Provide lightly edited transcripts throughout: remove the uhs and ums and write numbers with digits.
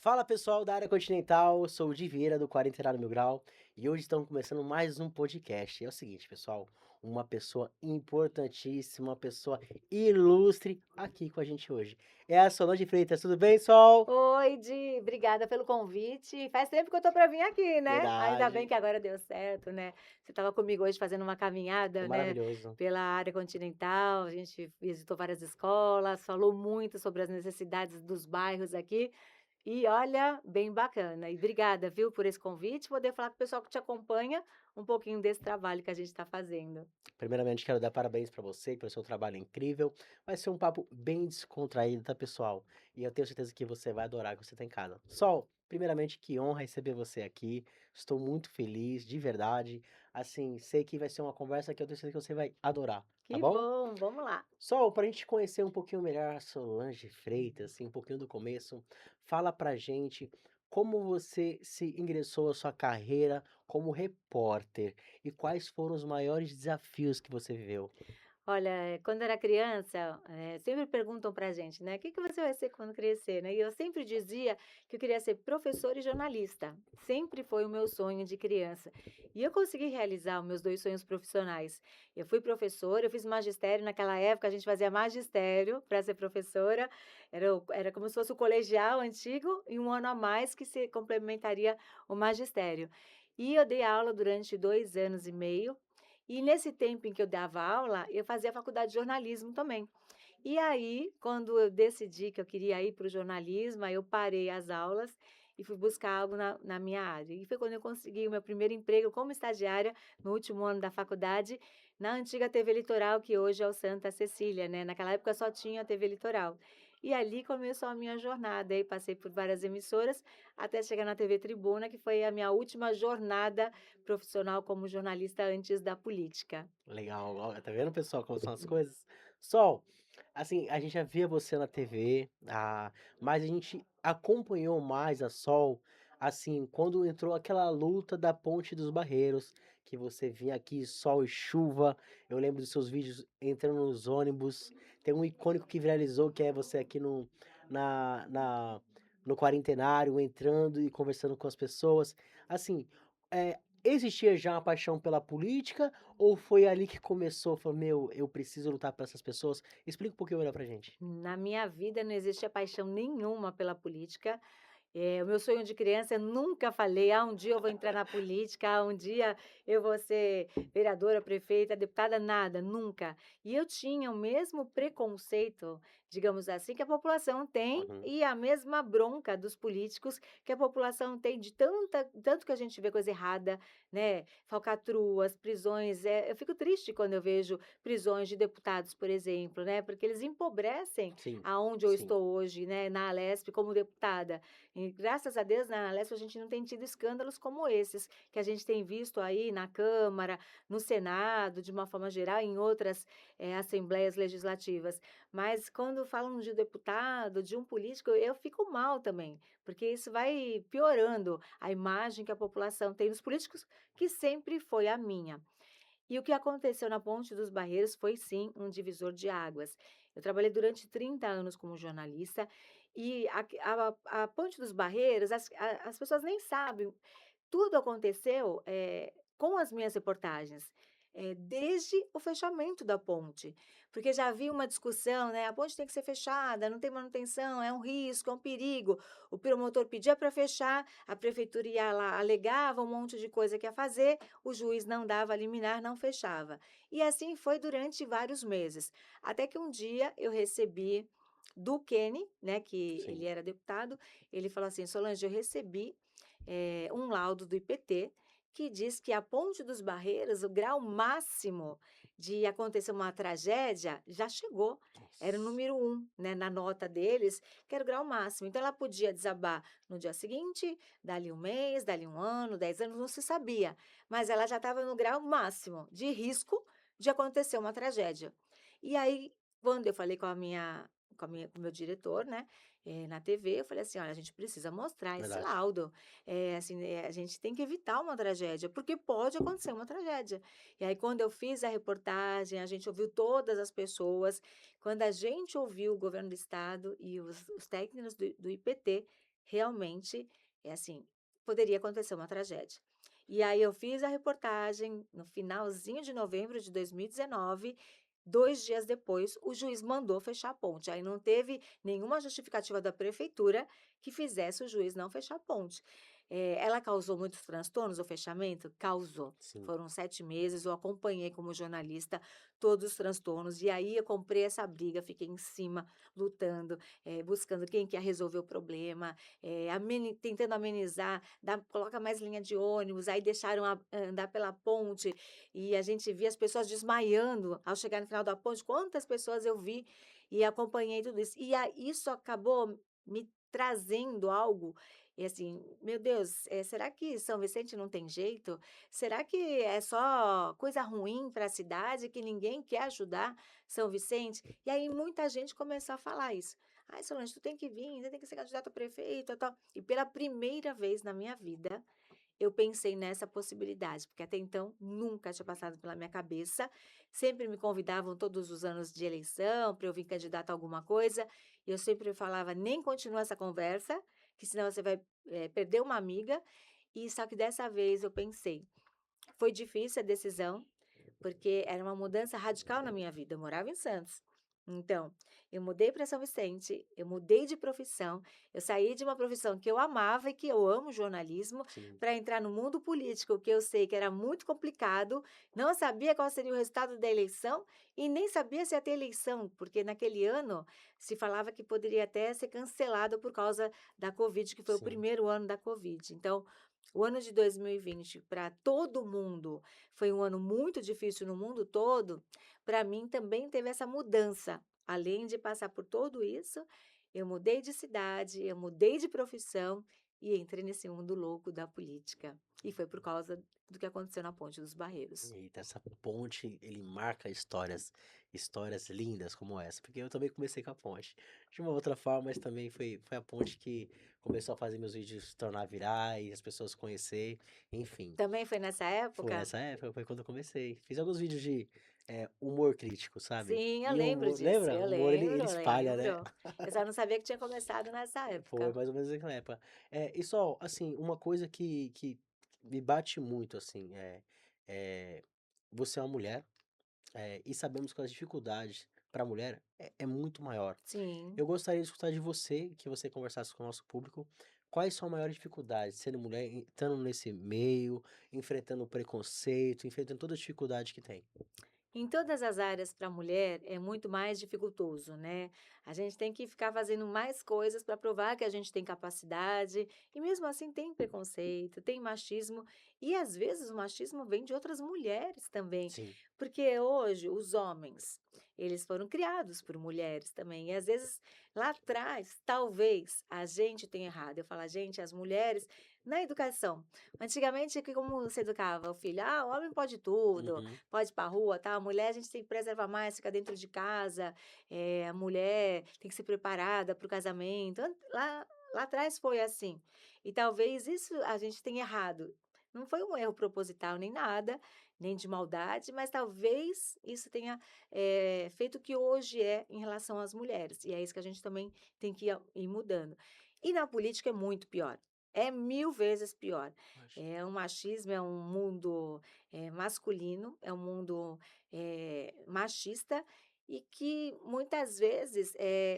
Fala pessoal da área continental, eu sou o Di Vieira do Quarentenário Mil Grau e hoje estamos começando mais um podcast. É o seguinte, pessoal, uma pessoa importantíssima, uma pessoa ilustre aqui com a gente hoje. É a Solange Freitas, tudo bem, Sol? Oi, Di, obrigada pelo convite. Faz tempo que eu tô para vir aqui, né? Ainda bem Verdade, que agora deu certo, né? Você estava comigo hoje fazendo uma foi caminhada, né, maravilhoso. pela área continental. A gente visitou várias escolas, falou muito sobre as necessidades dos bairros aqui. E olha, bem bacana. E obrigada, viu, por esse convite. Poder falar com o pessoal que te acompanha um pouquinho desse trabalho que a gente está fazendo. Primeiramente, quero dar parabéns para você pelo seu trabalho incrível. Vai ser um papo bem descontraído, tá, pessoal? E eu tenho certeza que você vai adorar que você tá em casa. Sol, primeiramente, que honra receber você aqui. Estou muito feliz, de verdade. Assim, sei que vai ser uma conversa que eu tenho certeza que você vai adorar, tá Que bom? bom, vamos lá. Sol, para a gente conhecer um pouquinho melhor a Solange Freitas, assim, um pouquinho do começo, fala pra gente como você se ingressou à sua carreira como repórter e quais foram os maiores desafios que você viveu? Olha, quando era criança, sempre perguntam pra gente, né: "O que você vai ser quando crescer?", né, e eu sempre dizia que eu queria ser professora e jornalista, sempre foi o meu sonho de criança. E eu consegui realizar os meus 2 sonhos profissionais. Eu fui professora, eu fiz magistério, naquela época a gente fazia magistério para ser professora, era como se fosse o colegial antigo e um ano a mais que se complementaria o magistério. E eu dei aula durante 2 anos e meio, e nesse tempo em que eu dava aula, eu fazia faculdade de jornalismo também. E aí, quando eu decidi que eu queria ir para o jornalismo, aí eu parei as aulas e fui buscar algo na minha área. E foi quando eu consegui o meu primeiro emprego como estagiária no último ano da faculdade, na antiga TV Litoral, que hoje é o Santa Cecília, né? Naquela época só tinha a TV Litoral. E ali começou a minha jornada. Aí passei por várias emissoras até chegar na TV Tribuna, que foi a minha última jornada profissional como jornalista antes da política. Legal, ó, tá vendo, pessoal, como são as coisas? Sol, assim, a gente já via você na TV, mas a gente acompanhou mais a Sol, assim, quando entrou aquela luta da Ponte dos Barreiros, que você vinha aqui, sol e chuva. Eu lembro dos seus vídeos entrando nos ônibus. Tem um icônico que viralizou, que é você aqui na, na, no Quarentenário, entrando e conversando com as pessoas. Assim, existia já uma paixão pela política ou foi ali que começou, falou: "Meu, eu preciso lutar por essas pessoas"? Explica um pouquinho melhor pra gente. Na minha vida não existia paixão nenhuma pela política. O meu sonho de criança, eu nunca falei: "Ah, um dia eu vou entrar na política, ah, um dia eu vou ser vereadora, prefeita, deputada", nada, nunca. E eu tinha o mesmo preconceito, digamos assim, que a população tem Uhum. e a mesma bronca dos políticos que a população tem de tanto que a gente vê coisa errada, né, falcatruas, prisões, eu fico triste quando eu vejo prisões de deputados, por exemplo, né, porque eles empobrecem Sim, aonde eu sim. estou hoje, né, na Alesp como deputada. E graças a Deus, na Alesp, a gente não tem tido escândalos como esses, que a gente tem visto aí na Câmara, no Senado, de uma forma geral, em outras, assembleias legislativas. Mas quando falam de deputado, de um político, eu fico mal também, porque isso vai piorando a imagem que a população tem dos políticos, que sempre foi a minha. E o que aconteceu na Ponte dos Barreiros foi sim um divisor de águas. Eu trabalhei durante 30 anos como jornalista e a Ponte dos Barreiros, as pessoas nem sabem, tudo aconteceu, com as minhas reportagens, desde o fechamento da ponte, porque já havia uma discussão, né, a ponte tem que ser fechada, não tem manutenção, é um risco, é um perigo. O promotor pedia para fechar, a prefeitura ia lá, alegava um monte de coisa que ia fazer, o juiz não dava liminar, não fechava. E assim foi durante vários meses, até que um dia eu recebi do Kenny, né, que ele Sim. era deputado, ele falou assim: "Solange, eu recebi um laudo do IPT que diz que a Ponte dos Barreiros, o grau máximo de acontecer uma tragédia, já chegou. Era o Nossa. número 1, né, na nota deles, que era o grau máximo. Então ela podia desabar no dia seguinte, dali um mês, dali um ano, 10 anos, não se sabia. Mas ela já estava no grau máximo de risco de acontecer uma tragédia. E aí, quando eu falei com o meu diretor, né, na TV, eu falei assim: "Olha, a gente precisa mostrar esse Verdade. laudo, assim, a gente tem que evitar uma tragédia, porque pode acontecer uma tragédia". E aí quando eu fiz a reportagem, a gente ouviu todas as pessoas, quando a gente ouviu o governo do estado e os técnicos do IPT, realmente, é assim, poderia acontecer uma tragédia. E aí eu fiz a reportagem no finalzinho de novembro de 2019. 2 dias depois, o juiz mandou fechar a ponte. Aí não teve nenhuma justificativa da prefeitura que fizesse o juiz não fechar a ponte. Ela causou muitos transtornos, o fechamento? Causou. Sim. Foram 7 meses, eu acompanhei como jornalista todos os transtornos, e aí eu comprei essa briga, fiquei em cima, lutando, buscando quem quer resolver o problema, tentando amenizar, coloca mais linha de ônibus, aí deixaram andar pela ponte, e a gente via as pessoas desmaiando ao chegar no final da ponte. Quantas pessoas eu vi e acompanhei tudo isso. E isso acabou me trazendo algo, e assim, meu Deus, será que São Vicente não tem jeito? Será que é só coisa ruim para a cidade, que ninguém quer ajudar São Vicente? E aí muita gente começou a falar isso. Ai, Solange, tu tem que vir, você tem que ser candidato a prefeito, tal. E pela primeira vez na minha vida, eu pensei nessa possibilidade, porque até então nunca tinha passado pela minha cabeça. Sempre me convidavam todos os anos de eleição para eu vir candidata a alguma coisa, e eu sempre falava: nem continua essa conversa, que senão você vai perder uma amiga. E só que dessa vez eu pensei, foi difícil a decisão, porque era uma mudança radical na minha vida. Eu morava em Santos. Então, eu mudei para São Vicente, eu mudei de profissão, eu saí de uma profissão que eu amava e que eu amo, jornalismo, Sim, para entrar no mundo político, que eu sei que era muito complicado, não sabia qual seria o resultado da eleição e nem sabia se ia ter eleição, porque naquele ano se falava que poderia até ser cancelado por causa da Covid, que foi o sim. primeiro ano da Covid. Então, o ano de 2020 para todo mundo foi um ano muito difícil no mundo todo. Para mim também teve essa mudança. Além de passar por tudo isso, eu mudei de cidade, eu mudei de profissão e entrei nesse mundo louco da política. E foi por causa do que aconteceu na Ponte dos Barreiros. Eita, essa ponte, ele marca histórias lindas como essa, porque eu também comecei com a ponte. De uma outra forma, mas também foi a ponte que começou a fazer meus vídeos se tornar virais, as pessoas conhecer, enfim. Também foi nessa Foi época? nessa época, foi quando eu comecei. Fiz alguns vídeos de, humor crítico, sabe. Sim, eu E o lembro humor disso. lembra? Eu O humor ele lembro, eu espalha, né. lembro. Eu só não sabia que tinha começado nessa Foi época. mais ou menos naquela época. E só, assim, uma coisa que me bate muito, assim, você é uma mulher. E sabemos que as dificuldades para a mulher é muito maior. Sim. Eu gostaria de escutar de você, que você conversasse com o nosso público, quais são as maiores dificuldades, sendo mulher, estando nesse meio, enfrentando o preconceito, enfrentando toda a dificuldade que tem? Em todas as áreas para a mulher é muito mais dificultoso, né? A gente tem que ficar fazendo mais coisas para provar que a gente tem capacidade, e mesmo assim tem preconceito, tem machismo, e às vezes o machismo vem de outras mulheres também, Sim, porque hoje os homens, eles foram criados por mulheres também, e às vezes lá atrás, talvez a gente tenha errado. Eu falo, a gente, as mulheres, na educação. Antigamente, como se educava o filho? Ah, o homem pode tudo, uhum, pode ir para a rua, tá? A mulher a gente tem que preservar mais, ficar dentro de casa, a mulher tem que ser preparada para o casamento. Lá atrás foi assim. E talvez isso a gente tenha errado. Não foi um erro proposital nem nada, nem de maldade, mas talvez isso tenha feito o que hoje é em relação às mulheres. E é isso que a gente também tem que ir mudando. E na política é muito pior. É 1000 vezes pior. acho O machismo é um mundo masculino, é um mundo machista e que muitas vezes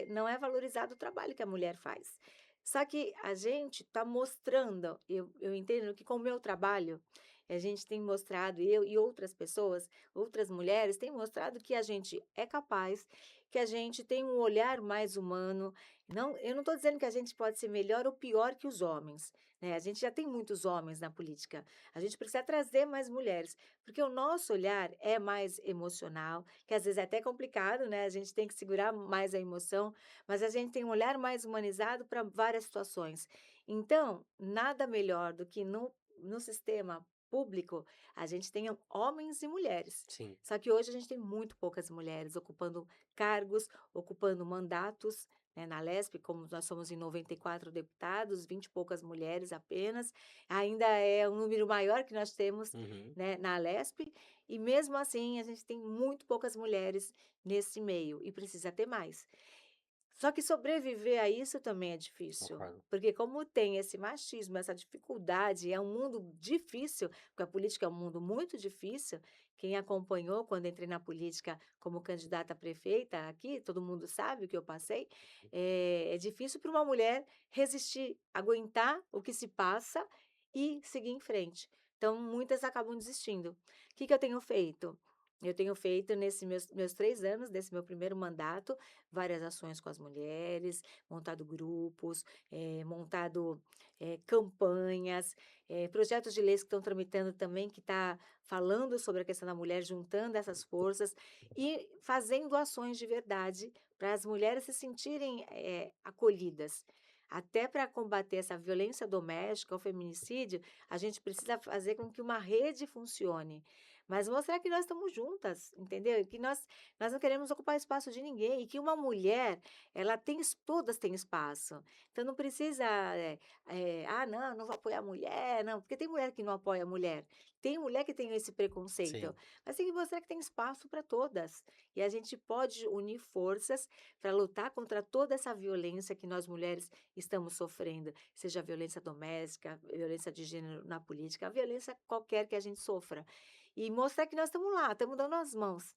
não é valorizado o trabalho que a mulher faz. Só que a gente está mostrando, eu entendo que com o meu trabalho, a gente tem mostrado, eu e outras pessoas, outras mulheres, têm mostrado que a gente é capaz, que a gente tem um olhar mais humano. Não, eu não estou dizendo que a gente pode ser melhor ou pior que os homens, né? A gente já tem muitos homens na política. A gente precisa trazer mais mulheres, porque o nosso olhar é mais emocional, que às vezes é até complicado, né? A gente tem que segurar mais a emoção, mas a gente tem um olhar mais humanizado para várias situações. Então, nada melhor do que no sistema público a gente tenha homens e mulheres. sim. Só que hoje a gente tem muito poucas mulheres ocupando cargos, ocupando mandatos, né, na Lesp, como nós somos em 94 deputados, 20 e poucas mulheres apenas, ainda é um número maior que nós temos, Uhum. né, na Lesp, e mesmo assim a gente tem muito poucas mulheres nesse meio e precisa ter mais. Só que sobreviver a isso também é difícil, concordo. porque como tem esse machismo, essa dificuldade, é um mundo difícil, porque a política é um mundo muito difícil. Quem acompanhou quando entrei na política como candidata a prefeita aqui, todo mundo sabe o que eu passei. É difícil para uma mulher resistir, aguentar o que se passa e seguir em frente. Então, muitas acabam desistindo. O que que eu tenho feito? Eu tenho feito nesses meus 3 anos, desse meu primeiro mandato, várias ações com as mulheres, montado grupos, montado, campanhas, projetos de leis que estão tramitando também, que está falando sobre a questão da mulher, juntando essas forças e fazendo ações de verdade para as mulheres se sentirem, acolhidas. Até para combater essa violência doméstica, o feminicídio, a gente precisa fazer com que uma rede funcione, mas mostrar que nós estamos juntas, entendeu? E que nós não queremos ocupar espaço de ninguém e que uma mulher, ela tem todas têm espaço. Então não precisa, "Ah, não, não vou apoiar a mulher", não, porque tem mulher que não apoia a mulher. Tem mulher que tem esse preconceito, Sim, mas tem que mostrar que tem espaço para todas. E a gente pode unir forças para lutar contra toda essa violência que nós mulheres estamos sofrendo, seja violência doméstica, violência de gênero na política, a violência qualquer que a gente sofra. E mostrar que nós estamos lá, estamos dando as mãos.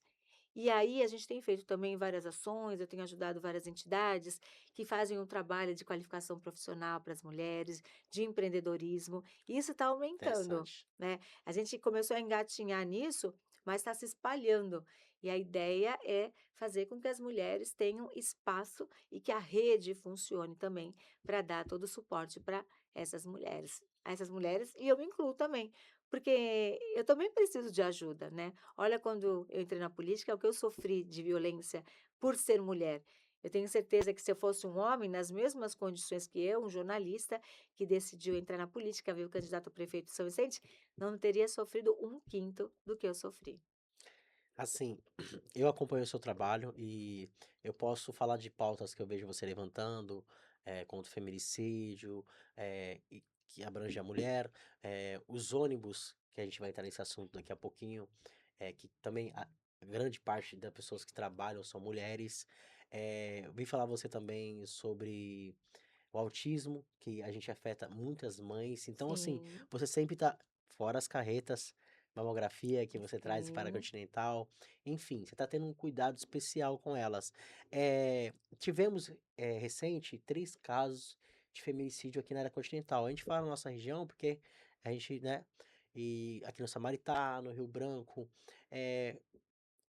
E aí a gente tem feito também várias ações, eu tenho ajudado várias entidades que fazem um trabalho de qualificação profissional para as mulheres, de empreendedorismo, e isso está aumentando, interessante. né? A gente começou a engatinhar nisso, mas está se espalhando. E a ideia é fazer com que as mulheres tenham espaço e que a rede funcione também para dar todo o suporte para essas mulheres. Essas mulheres, e eu me incluo também, porque eu também preciso de ajuda, né? Olha, quando eu entrei na política, o que eu sofri de violência por ser mulher. Eu tenho certeza que se eu fosse um homem, nas mesmas condições que eu, um jornalista que decidiu entrar na política, veio candidato a prefeito de São Vicente, não teria sofrido um quinto do que eu sofri. Assim, eu acompanho o seu trabalho e eu posso falar de pautas que eu vejo você levantando, contra o feminicídio, e que abrange a mulher, os ônibus, que a gente vai entrar nesse assunto daqui a pouquinho, que também a grande parte das pessoas que trabalham são mulheres. Eu vim falar você também sobre o autismo, que a gente afeta muitas mães. Então, assim, Sim, você sempre tá fora as carretas, mamografia que você traz para a sim, Continental, enfim, você tá tendo um cuidado especial com elas. Tivemos, recente 3 casos de feminicídio aqui na área continental. A gente fala na nossa região porque a gente, né, e aqui no Samaritá, no Rio Branco, eh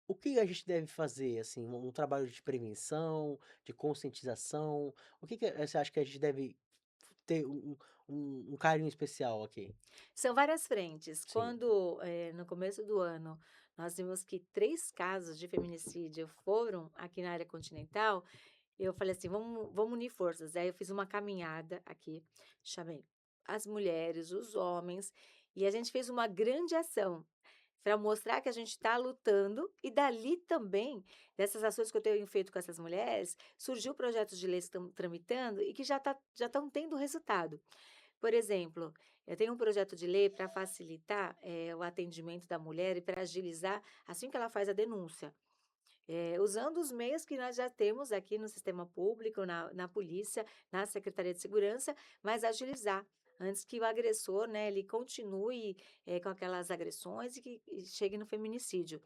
o que a gente deve fazer, assim, um trabalho de prevenção, de conscientização? O que você acha que a gente deve ter um carinho especial aqui? são várias frentes. Sim, Quando, no começo do ano, nós vimos que 3 casos de feminicídio foram aqui na área continental, eu falei assim: "Vamos unir forças". Aí eu fiz uma caminhada aqui, chamei as mulheres, os homens, e a gente fez uma grande ação para mostrar que a gente está lutando, e dali também, dessas ações que eu tenho feito com essas mulheres, surgiu projetos de leis que estão tramitando e que já estão tendo resultado. Por exemplo, eu tenho um projeto de lei para facilitar, o atendimento da mulher e para agilizar assim que ela faz a denúncia. Usando os meios que nós já temos aqui no sistema público, na polícia, na Secretaria de Segurança, mas agilizar, antes que o agressor, né, ele continue, com aquelas agressões e chegue no feminicídio.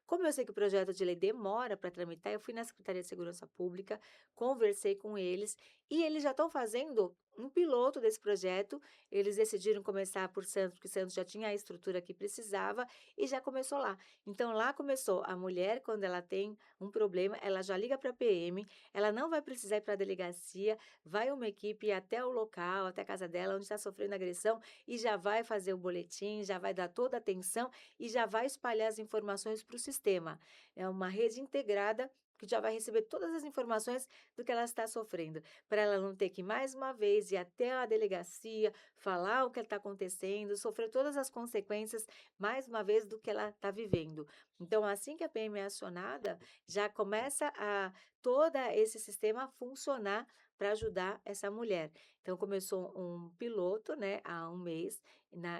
Como eu sei que o projeto de lei demora para tramitar, eu fui na Secretaria de Segurança Pública, conversei com eles e eles já estão fazendo um piloto desse projeto. Eles decidiram começar por Santos, porque Santos já tinha a estrutura que precisava e já começou lá. Então, lá começou a mulher, quando ela tem um problema, ela já liga para a PM, ela não vai precisar ir para a delegacia, vai uma equipe até o local, até a casa dela, onde está sofrendo agressão, e já vai fazer o boletim, já vai dar toda a atenção e já vai espalhar as informações para o sistema. É uma rede integrada que já vai receber todas as informações do que ela está sofrendo, para ela não ter que mais uma vez ir até a delegacia, falar o que está acontecendo, sofrer todas as consequências mais uma vez do que ela está vivendo. Então, assim que a PM é acionada, já começa a todo esse sistema a funcionar para ajudar essa mulher. Então, começou um piloto, né, há um mês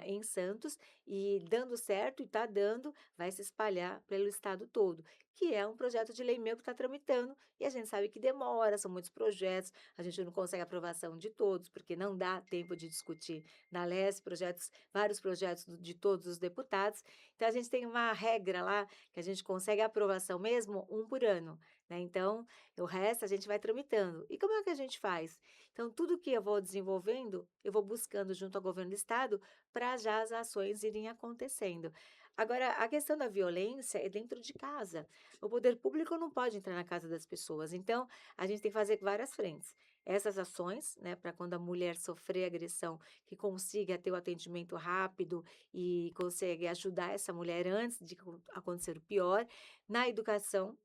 em Santos, e dando certo, e está dando, vai se espalhar pelo estado todo, que é um projeto de lei meu que está tramitando, e a gente sabe que demora, são muitos projetos, a gente não consegue aprovação de todos, porque não dá tempo de discutir na LES projetos, vários projetos de todos os deputados. Então, a gente tem uma regra lá que a gente consegue a aprovação mesmo um por ano, né? Então, o resto a gente vai tramitando. E como é que a gente faz? Então, tudo que eu vou desenvolvendo, eu vou buscando junto ao governo do estado para já as ações irem acontecendo. Agora, a questão da violência é dentro de casa. O poder público não pode entrar na casa das pessoas. Então, a gente tem que fazer várias frentes. Essas ações, né, para quando a mulher sofrer agressão, que consiga ter o atendimento rápido e consegue ajudar essa mulher antes de acontecer o pior. Na educação,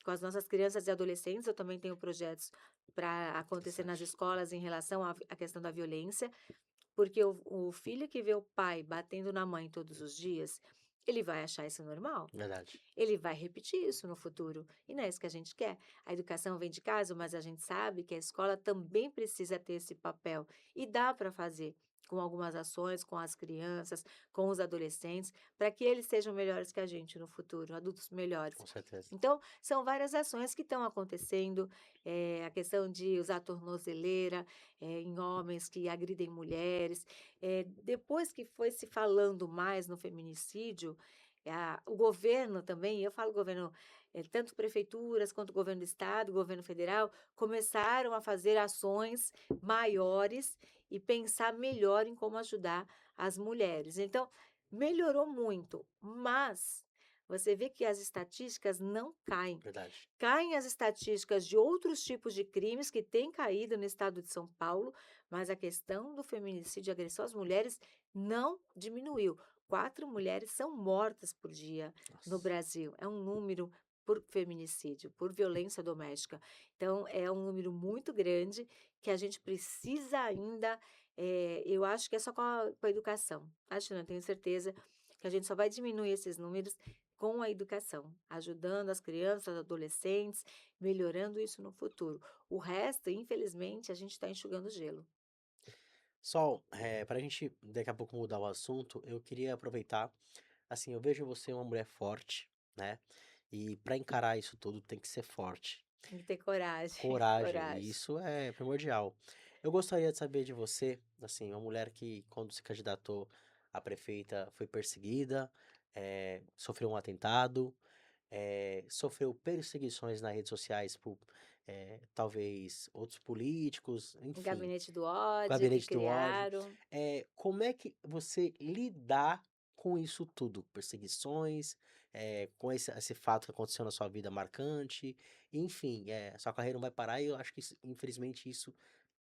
com as nossas crianças e adolescentes, eu também tenho projetos para acontecer nas Interessante. escolas em relação à questão da violência, porque o filho que vê o pai batendo na mãe todos os dias, ele vai achar isso normal. Verdade. Ele vai repetir isso no futuro, e não é isso que a gente quer. A educação vem de casa, mas a gente sabe que a escola também precisa ter esse papel, e dá para fazer com algumas ações, com as crianças, com os adolescentes, para que eles sejam melhores que a gente no futuro, adultos melhores. Com certeza. Então, são várias ações que estão acontecendo, a questão de usar tornozeleira, em homens que agridem mulheres. Depois que foi se falando mais no feminicídio, o governo também, eu falo governo, tanto prefeituras quanto governo do estado, governo federal, começaram a fazer ações maiores e pensar melhor em como ajudar as mulheres. Então, melhorou muito, mas você vê que as estatísticas não caem. Verdade. Caem as estatísticas de outros tipos de crimes que têm caído no estado de São Paulo, mas a questão do feminicídio e agressão às mulheres não diminuiu. 4 mulheres são mortas por dia no Nossa. Brasil. É um número por feminicídio, por violência doméstica. Então, é um número muito grande que a gente precisa ainda. Eu acho que é só com a educação. Acho, não, tenho certeza que a gente só vai diminuir esses números com a educação, ajudando as crianças, adolescentes, melhorando isso no futuro. O resto, infelizmente, a gente está enxugando gelo. Sol, pra gente daqui a pouco mudar o assunto, eu queria aproveitar, assim, eu vejo você uma mulher forte, né, e pra encarar isso tudo tem que ser forte, Tem que ter coragem, coragem, e coragem. isso é primordial. Eu gostaria de saber de você, assim, uma mulher que quando se candidatou a prefeita foi perseguida, sofreu um atentado, sofreu perseguições nas redes sociais por, talvez outros políticos, O enfim. gabinete do ódio que Gabinete do ódio. criaram. Como é que você lidar com isso tudo? Perseguições, com esse fato que aconteceu na sua vida marcante, enfim, sua carreira não vai parar e eu acho que infelizmente isso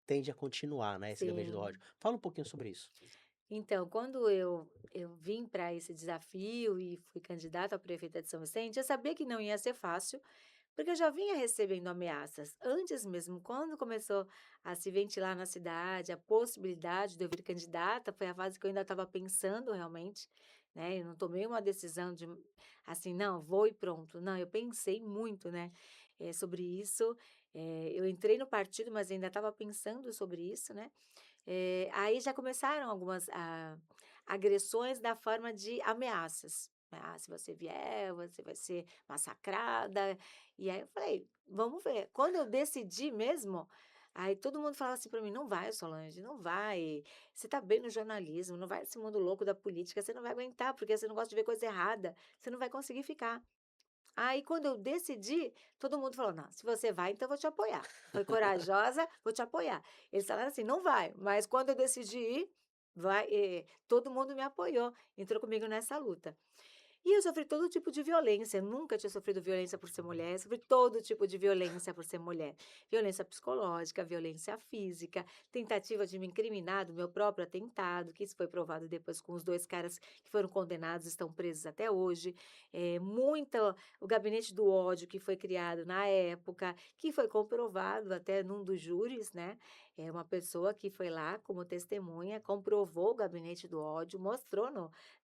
tende a continuar, né, esse gabinete do ódio. Sim. Fala um pouquinho sobre isso. Então, quando eu vim para esse desafio e fui candidata a prefeita de São Vicente, eu sabia que não ia ser fácil, porque eu já vinha recebendo ameaças. Antes mesmo, quando começou a se ventilar na cidade a possibilidade de eu vir candidata, foi a fase que eu ainda estava pensando realmente, né? Eu não tomei uma decisão de assim, não, vou e pronto. Não, eu pensei muito, né, sobre isso. Eu entrei no partido, mas ainda estava pensando sobre isso, né? Aí já começaram algumas agressões da forma de ameaças. "Ah, se você vier, você vai ser massacrada". E aí eu falei: "Vamos ver". Quando eu decidi mesmo, aí todo mundo falava assim para mim: "Não vai, Solange, não vai. Você está bem no jornalismo, não vai nesse mundo louco da política, você não vai aguentar, porque você não gosta de ver coisa errada, você não vai conseguir ficar". Aí quando eu decidi, todo mundo falou: "Não, se você vai, então eu vou te apoiar. Foi corajosa, vou te apoiar". Eles falaram assim: "Não vai", mas quando eu decidi ir, vai, todo mundo me apoiou, entrou comigo nessa luta. E eu sofri todo tipo de violência, nunca tinha sofrido violência por ser mulher, sofri todo tipo de violência por ser mulher. Violência psicológica, violência física, tentativa de me incriminar do meu próprio atentado, que isso foi provado depois com os 2 caras que foram condenados, estão presos até hoje. O gabinete do ódio que foi criado na época, que foi comprovado até num dos júris, né, uma pessoa que foi lá como testemunha, comprovou o gabinete do ódio, mostrou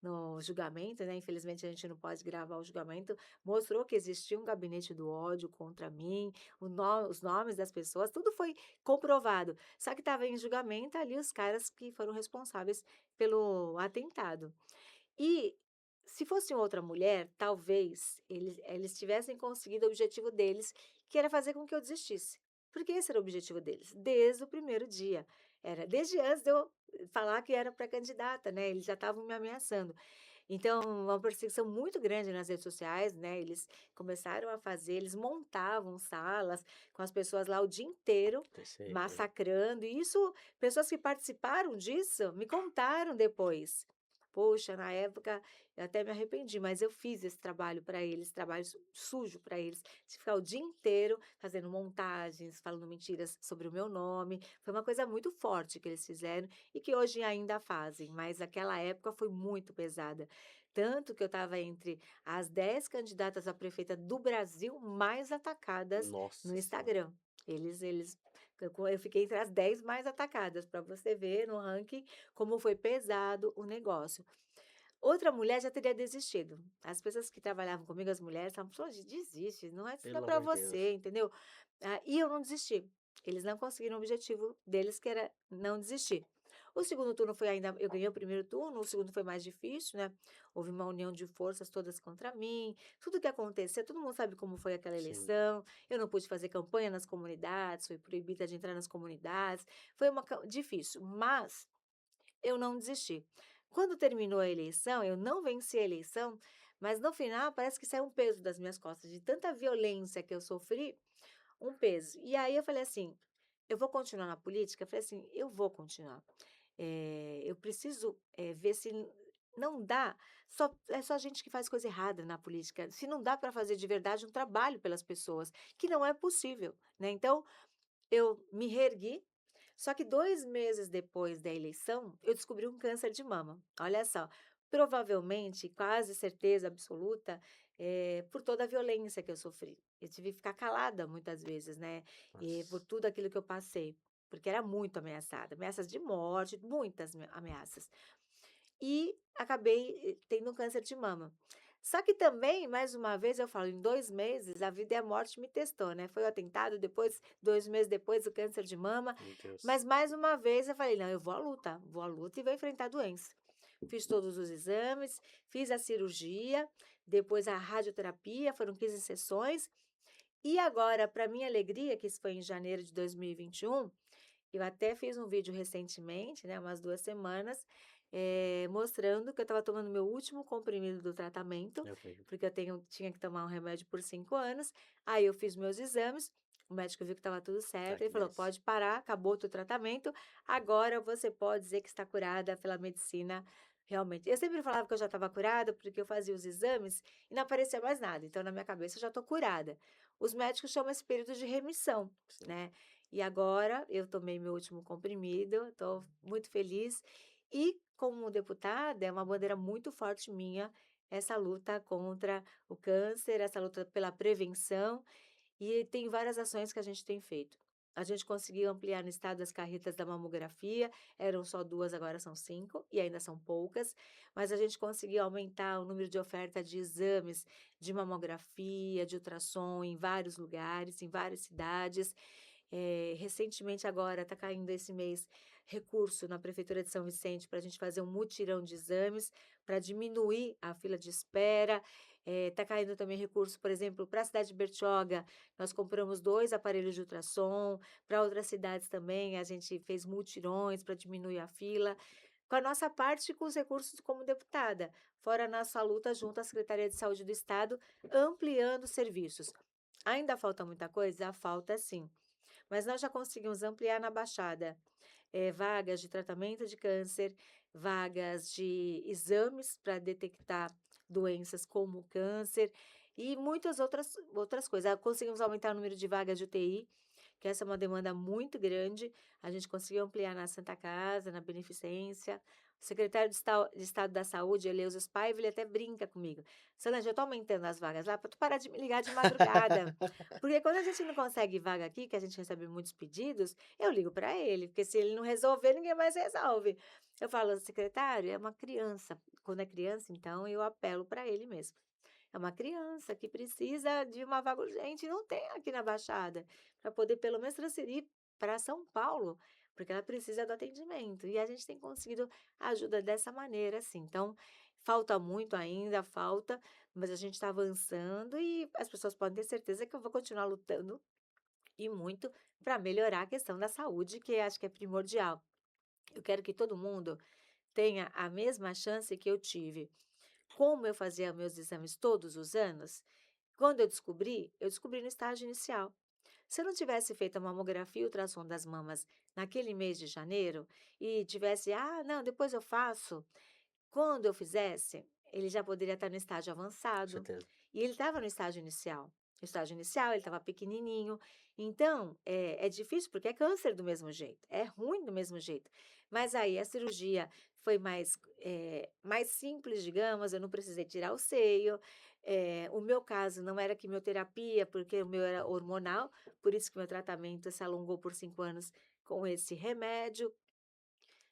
no julgamento, né, infelizmente a gente não pode gravar o julgamento, mostrou que existia um gabinete do ódio contra mim, os nomes das pessoas, tudo foi comprovado. Só que estava em julgamento ali os caras que foram responsáveis pelo atentado. E se fosse outra mulher, talvez eles tivessem conseguido o objetivo deles, que era fazer com que eu desistisse. Porque esse era o objetivo deles, desde o primeiro dia. Era desde antes de eu falar que era pré-candidata, né? Eles já estavam me ameaçando. Então, uma perseguição muito grande nas redes sociais, né? Eles começaram a fazer, eles montavam salas com as pessoas lá o dia inteiro, Sei. massacrando. E isso, pessoas que participaram disso me contaram depois. Poxa, na época eu até me arrependi, mas eu fiz esse trabalho para eles, trabalho sujo para eles, de ficar o dia inteiro fazendo montagens, falando mentiras sobre o meu nome. Foi uma coisa muito forte que eles fizeram e que hoje ainda fazem, mas aquela época foi muito pesada. Tanto que eu estava entre as 10 candidatas a prefeita do Brasil mais atacadas no Nossa senhora. Instagram. Eles eu fiquei entre as 10 mais atacadas, para você ver no ranking como foi pesado o negócio. Outra mulher já teria desistido. As pessoas que trabalhavam comigo, as mulheres, falavam: "Poxa, desiste, não é isso não é Pelo para amor de Deus. você", entendeu? E eu não desisti. Eles não conseguiram o objetivo deles, que era não desistir. O segundo turno foi ainda eu ganhei o primeiro turno, o segundo foi mais difícil, né, houve uma união de forças todas contra mim, tudo que aconteceu, todo mundo sabe como foi aquela Sim. eleição, eu não pude fazer campanha nas comunidades, fui proibida de entrar nas comunidades, foi uma difícil, mas eu não desisti. Quando terminou a eleição, eu não venci a eleição, mas no final parece que saiu um peso das minhas costas, de tanta violência que eu sofri, um peso. E aí eu falei assim: eu vou continuar na política? Eu falei assim: eu vou continuar. Eu preciso ver se não dá. É só gente que faz coisa errada na política. Se não dá para fazer de verdade um trabalho pelas pessoas, que não é possível, né? Então, eu me reergui, só que 2 meses depois da eleição, eu descobri um câncer de mama. Olha só, provavelmente, quase certeza absoluta, por toda a violência que eu sofri. Eu tive que ficar calada muitas vezes, né, por Nossa. tudo aquilo que eu passei, porque era muito ameaçada, ameaças de morte, muitas ameaças. E acabei, tendo um câncer de mama. Só que também, mais uma vez, eu falo, em 2 meses, a vida e a morte me testou, né, foi o atentado, depois 2 meses depois, o câncer de mama, Meu Deus. mas mais uma vez eu falei: "Não, eu vou à luta e vou enfrentar a doença". Fiz todos os exames, fiz a cirurgia, depois a radioterapia, foram 15 sessões, e agora, para minha alegria, que isso foi em janeiro de 2021, eu até fiz um vídeo recentemente, né, umas 2 semanas, mostrando que eu estava tomando meu último comprimido do tratamento, Eu vi. porque eu tinha que tomar um remédio por 5 anos. Aí eu fiz meus exames, o médico viu que estava tudo Tá, certo, ele que falou: beleza. "Pode parar, acabou o teu tratamento, agora você pode dizer que está curada pela medicina", realmente. Eu sempre falava que eu já estava curada, porque eu fazia os exames e não aparecia mais nada, então na minha cabeça eu já estou curada. Os médicos chamam esse período de remissão, Sim. né. E agora eu tomei meu último comprimido, estou muito feliz. E como deputada, é uma bandeira muito forte minha essa luta contra o câncer, essa luta pela prevenção, e tem várias ações que a gente tem feito. A gente conseguiu ampliar no estado as carretas da mamografia, eram só 2, agora são 5, e ainda são poucas, mas a gente conseguiu aumentar o número de oferta de exames de mamografia, de ultrassom em vários lugares, em várias cidades. Recentemente agora, está caindo esse mês, recurso na prefeitura de São Vicente para a gente fazer um mutirão de exames, para diminuir a fila de espera. Está caindo também recurso, por exemplo, para a cidade de Bertioga, nós compramos 2 aparelhos de ultrassom, para outras cidades também a gente fez mutirões para diminuir a fila, com a nossa parte e com os recursos como deputada, fora a nossa luta junto à Secretaria de Saúde do Estado, ampliando serviços. Ainda falta muita coisa? Falta sim. Mas nós já conseguimos ampliar na Baixada, vagas de tratamento de câncer, vagas de exames para detectar doenças como o câncer e muitas outras coisas. Conseguimos aumentar o número de vagas de UTI, porque essa é uma demanda muito grande. A gente conseguiu ampliar na Santa Casa, na Beneficência. O secretário de Estado da Saúde, Eleusis Paiva, ele até brinca comigo: "Solange, eu tô aumentando as vagas lá para tu parar de me ligar de madrugada, porque quando a gente não consegue vaga aqui, que a gente recebe muitos pedidos, eu ligo para ele, porque se ele não resolver, ninguém mais resolve". Eu falo: "Secretário, é uma criança". Quando é criança, então eu apelo para ele mesmo. É uma criança que precisa de uma vaga urgente, não tem aqui na Baixada, para poder pelo menos transferir para São Paulo, porque ela precisa do atendimento. E a gente tem conseguido ajuda dessa maneira, assim. Então, falta muito ainda, falta, mas a gente está avançando e as pessoas podem ter certeza que eu vou continuar lutando e muito para melhorar a questão da saúde, que acho que é primordial. Eu quero que todo mundo tenha a mesma chance que eu tive. Como eu fazia meus exames todos os anos, quando eu descobri no estágio inicial. Se eu não tivesse feito a mamografia e ultrassom das mamas naquele mês de janeiro e tivesse, não, depois eu faço, quando eu fizesse, ele já poderia estar no estágio Com avançado. certeza. E ele estava no estágio inicial. No estágio inicial, ele estava pequenininho. Então, é difícil porque é câncer do mesmo jeito, é ruim do mesmo jeito. Mas aí a cirurgia foi mais simples, digamos, eu não precisei tirar o seio. O meu caso não era quimioterapia, porque o meu era hormonal, por isso que meu tratamento se alongou por 5 anos com esse remédio.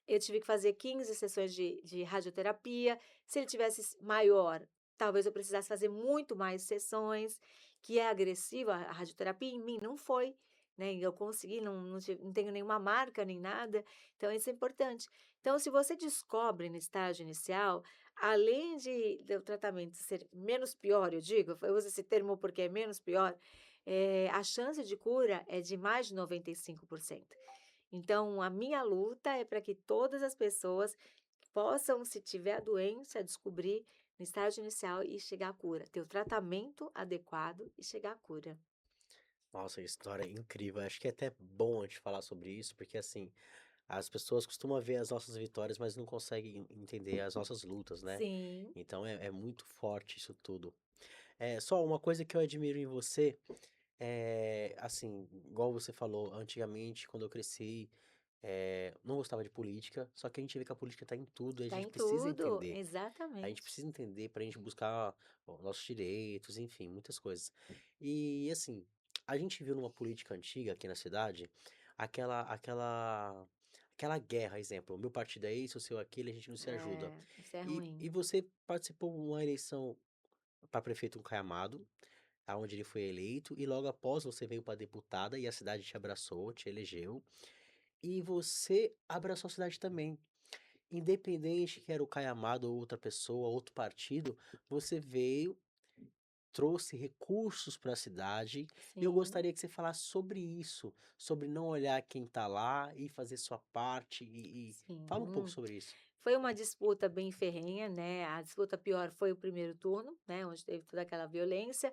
Eu tive que fazer 15 sessões de radioterapia. Se ele tivesse maior, talvez eu precisasse fazer muito mais sessões, que é agressiva a radioterapia, em mim não foi, né, e eu consegui, não tenho nenhuma marca nem nada, então isso é importante. Então se você descobre no estágio inicial, além de do tratamento ser menos pior, eu digo, eu uso esse termo porque é menos pior, a chance de cura é de mais de 95%. Então, a minha luta é para que todas as pessoas possam, se tiver a doença, descobrir no estágio inicial e chegar à cura, ter o tratamento adequado e chegar à cura. Nossa, a história é incrível. Acho que é até bom a gente falar sobre isso, porque assim, as pessoas costumam ver as nossas vitórias, mas não conseguem entender as nossas lutas, né? Sim, Então é muito forte isso tudo. É só uma coisa que eu admiro em você é assim, igual você falou, antigamente, quando eu cresci, não gostava de política, só que a gente vê que a política está em tudo, e a tá gente em precisa tudo, entender. A gente exatamente. precisa entender para a gente buscar os nossos direitos, enfim, muitas coisas. E assim, a gente viu numa política antiga aqui na cidade, aquela, aquela, aquela guerra, exemplo, o meu partido é esse, o seu é aquele, a gente não se ajuda. É, isso é E ruim. você participou de uma eleição para prefeito em Caiamado, aonde ele foi eleito, e logo após você veio para deputada e a cidade te abraçou, te elegeu, e você abraçou a cidade também. Independente que era o Caiamado ou outra pessoa, outro partido, você veio, trouxe recursos para a cidade. E eu Sim, gostaria que você falasse sobre isso, sobre não olhar quem está lá e fazer sua parte e fala um pouco sim. sobre isso. Foi uma disputa bem ferrenha, né? A disputa pior foi o primeiro turno, né? Onde teve toda aquela violência.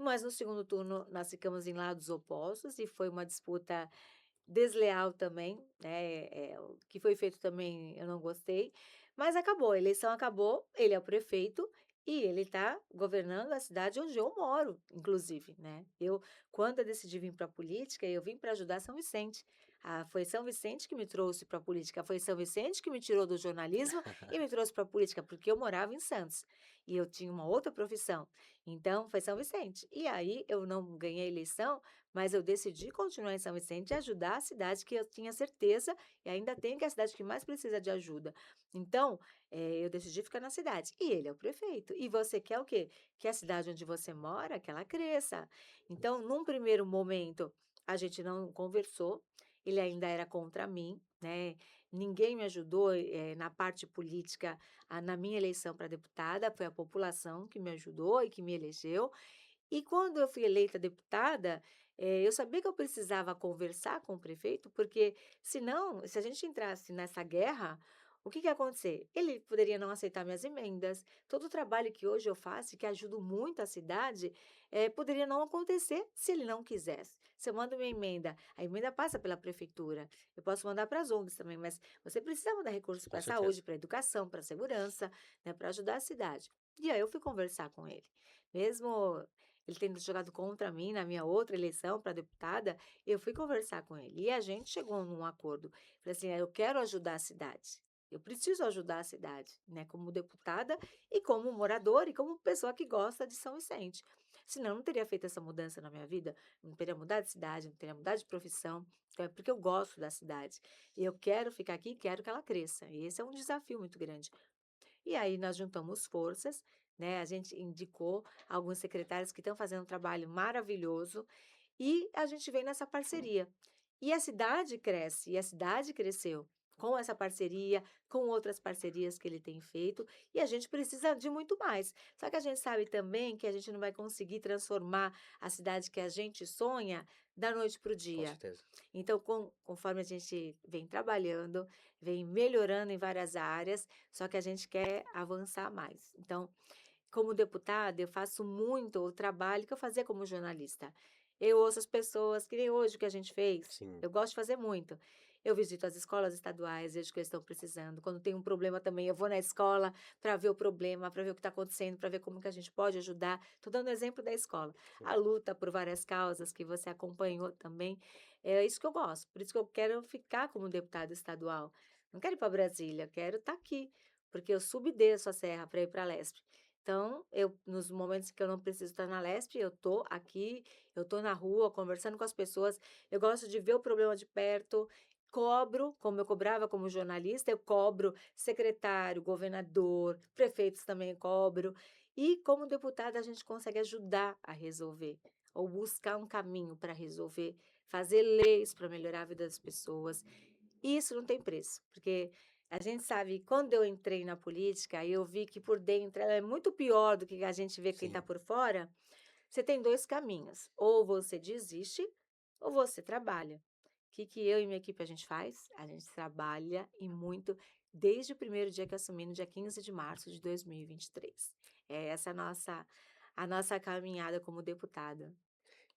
Mas no segundo turno nós ficamos em lados opostos e foi uma disputa desleal também, né, o que foi feito também eu não gostei, mas acabou, a eleição acabou, ele é o prefeito e ele está governando a cidade onde eu moro, inclusive, né. Quando eu decidi vir para a política, eu vim para ajudar São Vicente. Foi São Vicente que me trouxe para a política, foi São Vicente que me tirou do jornalismo e me trouxe para a política, porque eu morava em Santos, e eu tinha uma outra profissão, então foi São Vicente. E aí eu não ganhei a eleição, mas eu decidi continuar em São Vicente e ajudar a cidade que eu tinha certeza e ainda tenho que é a cidade que mais precisa de ajuda. Então, eu decidi ficar na cidade e ele é o prefeito. E você quer o quê? Que a cidade onde você mora, que ela cresça. Então, num primeiro momento, a gente não conversou, ele ainda era contra mim, né? Ninguém me ajudou, na parte política, na minha eleição para deputada, foi a população que me ajudou e que me elegeu. E quando eu fui eleita deputada, eu sabia que eu precisava conversar com o prefeito, porque senão, se a gente entrasse nessa guerra, o que que ia acontecer? Ele poderia não aceitar minhas emendas, todo o trabalho que hoje eu faço e que ajudo muito a cidade, poderia não acontecer se ele não quisesse. Se eu mando uma emenda, a emenda passa pela prefeitura, eu posso mandar para as ONGs também, mas você precisa mandar recursos para Com a certeza. saúde, para a educação, para a segurança, né, para ajudar a cidade. E aí eu fui conversar com ele. Mesmo ele tendo jogado contra mim na minha outra eleição para deputada, eu fui conversar com ele e a gente chegou num acordo. Falei assim: "Eu quero ajudar a cidade, eu preciso ajudar a cidade, né, como deputada e como moradora e como pessoa que gosta de São Vicente. Senão eu não teria feito essa mudança na minha vida, não teria mudado de cidade, não teria mudado de profissão, então é porque eu gosto da cidade. E eu quero ficar aqui e quero que ela cresça, e esse é um desafio muito grande". E aí nós juntamos forças, né, a gente indicou alguns secretários que estão fazendo um trabalho maravilhoso, e a gente vem nessa parceria. E a cidade cresce, e a cidade cresceu com essa parceria, com outras parcerias que ele tem feito, e a gente precisa de muito mais. Só que a gente sabe também que a gente não vai conseguir transformar a cidade que a gente sonha da noite para o Com dia. certeza. Então, conforme a gente vem trabalhando, vem melhorando em várias áreas, só que a gente quer avançar mais. Então, como deputada, eu faço muito o trabalho que eu fazia como jornalista. Eu ouço as pessoas, que nem hoje o que a gente fez, Sim, eu gosto de fazer muito. Eu visito as escolas estaduais, vejo o que eles estão precisando. Quando tem um problema também, eu vou na escola para ver o problema, para ver o que está acontecendo, para ver como que a gente pode ajudar. Estou dando exemplo da escola. A sim, luta por várias causas que você acompanhou também, é isso que eu gosto. Por isso que eu quero ficar como deputada estadual. Não quero ir para Brasília, quero estar aqui, porque eu subo e desço a serra para ir para a Leste. Então, eu nos momentos que eu não preciso estar na Leste, eu tô aqui, eu tô na rua conversando com as pessoas, eu gosto de ver o problema de perto, cobro, como eu cobrava como jornalista, eu cobro secretário, governador, prefeitos também cobro, e como deputada a gente consegue ajudar a resolver, ou buscar um caminho para resolver, fazer leis para melhorar a vida das pessoas. E isso não tem preço, porque a gente sabe, quando eu entrei na política, eu vi que por dentro ela é muito pior do que a gente vê quem está sim. por fora. Você tem 2 caminhos, ou você desiste, ou você trabalha. O que que eu e minha equipe a gente faz? A gente trabalha e muito desde o primeiro dia que eu assumi, no dia 15 de março de 2023. É essa a nossa caminhada como deputada.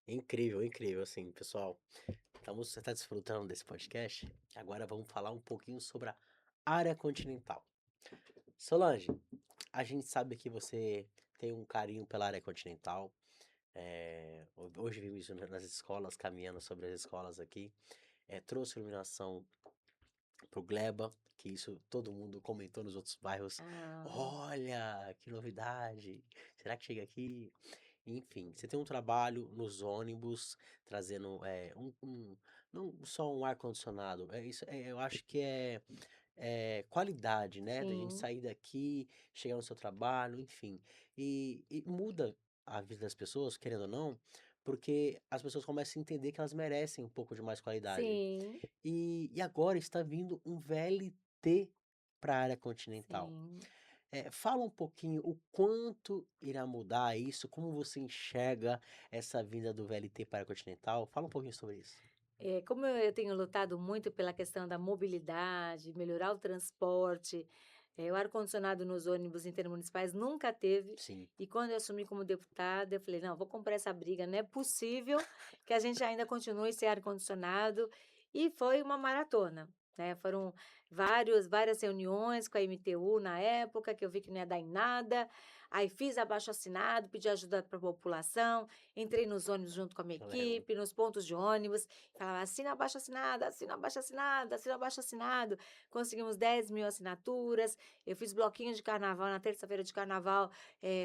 Incrível, incrível, assim, pessoal. Você está desfrutando desse podcast? Agora vamos falar um pouquinho sobre a área continental. Solange, a gente sabe que você tem um carinho pela área continental. Hoje vimos isso nas escolas, caminhando sobre as escolas aqui. Trouxe iluminação pro Gleba, que isso todo mundo comentou nos outros bairros. Ah, Olha, que novidade! Será que chega aqui? Enfim, você tem um trabalho nos ônibus, trazendo não só um ar-condicionado, eu acho que é qualidade, né? Da gente sim, sair daqui, chegar no seu trabalho, enfim. E muda a vida das pessoas, querendo ou não, porque as pessoas começam a entender que elas merecem um pouco de mais qualidade. sim, E agora está vindo um VLT para a área continental. sim. Fala um pouquinho o quanto irá mudar isso, como você enxerga essa vinda do VLT para a Continental? Fala um pouquinho sobre isso. Como eu tenho lutado muito pela questão da mobilidade, melhorar o transporte, o ar-condicionado nos ônibus intermunicipais nunca teve. Sim, E quando eu assumi como deputada, eu falei: não, vou comprar essa briga, não é possível que a gente ainda continue sem ar-condicionado. E foi uma maratona. Né? Foram várias reuniões com a MTU na época, que eu vi que não ia dar em nada. Aí fiz abaixo-assinado, pedi ajuda para a população, entrei nos ônibus junto com a minha que legal. equipe, nos pontos de ônibus, falava: "Assina abaixo-assinado, assina abaixo-assinado, assina abaixo-assinado". Conseguimos 10.000 assinaturas, eu fiz bloquinho de carnaval na terça-feira de carnaval,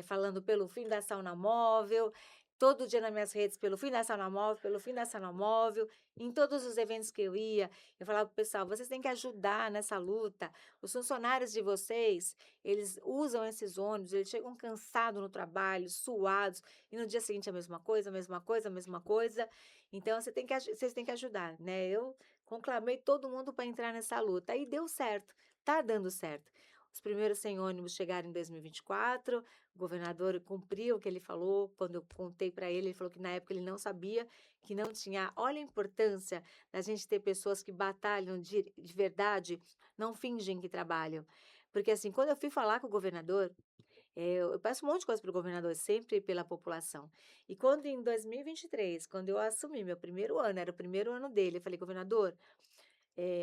falando pelo fim da sauna móvel, todo dia nas minhas redes, pelo fim da sauna móvel, pelo fim da sauna móvel. Em todos os eventos que eu ia, eu falava para o pessoal: "Vocês têm que ajudar nessa luta, os funcionários de vocês, eles usam esses ônibus, eles chegam cansados no trabalho, suados, e no dia seguinte a mesma coisa, a mesma coisa, a mesma coisa. Então vocês têm que ajudar, né?". Eu conclamei todo mundo para entrar nessa luta e deu certo, tá dando certo. Os primeiros 100 ônibus chegaram em 2024, o governador cumpriu o que ele falou, quando eu contei para ele, ele falou que na época ele não sabia, que não tinha. Olha a importância da gente ter pessoas que batalham de verdade, não fingem que trabalham. Porque assim, quando eu fui falar com o governador, eu peço um monte de coisa para o governador, sempre pela população. E quando em 2023, quando eu assumi meu primeiro ano, era o primeiro ano dele, eu falei: "Governador,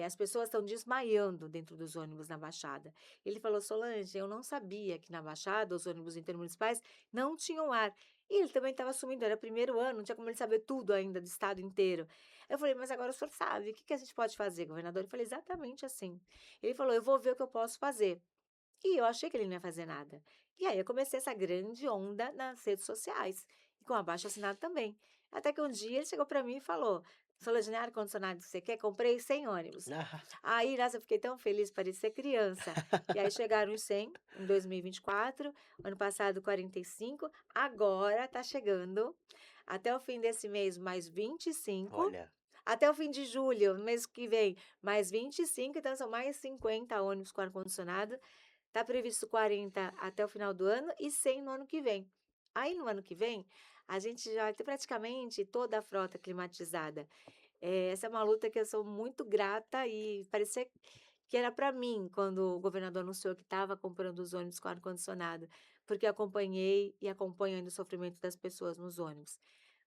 as pessoas estão desmaiando dentro dos ônibus na Baixada". Ele falou: "Solange, eu não sabia que na Baixada os ônibus intermunicipais não tinham ar". E ele também estava assumindo, era primeiro ano, não tinha como ele saber tudo ainda do estado inteiro. Eu falei: "Mas agora o senhor sabe, o que que a gente pode fazer, governador?" Eu falei: "Exatamente assim". Ele falou: "Eu vou ver o que eu posso fazer". E eu achei que ele não ia fazer nada. E aí eu comecei essa grande onda nas redes sociais, e com abaixo-assinado também. Até que um dia ele chegou para mim e falou: "Solange, ar-condicionado que você quer? Comprei 100 ônibus". Aí, nossa, eu fiquei tão feliz, parecia criança. E aí chegaram os 100 em 2024, ano passado 45, agora tá chegando, até o fim desse mês, mais 25, Olha, até o fim de julho, no mês que vem, mais 25, então são mais 50 ônibus com ar-condicionado. Tá previsto 40 até o final do ano e 100 no ano que vem. Aí, no ano que vem, a gente já vai ter praticamente toda a frota climatizada. Essa é uma luta que eu sou muito grata e parecia que era para mim quando o governador anunciou que estava comprando os ônibus com ar-condicionado, porque eu acompanhei e acompanho ainda o sofrimento das pessoas nos ônibus.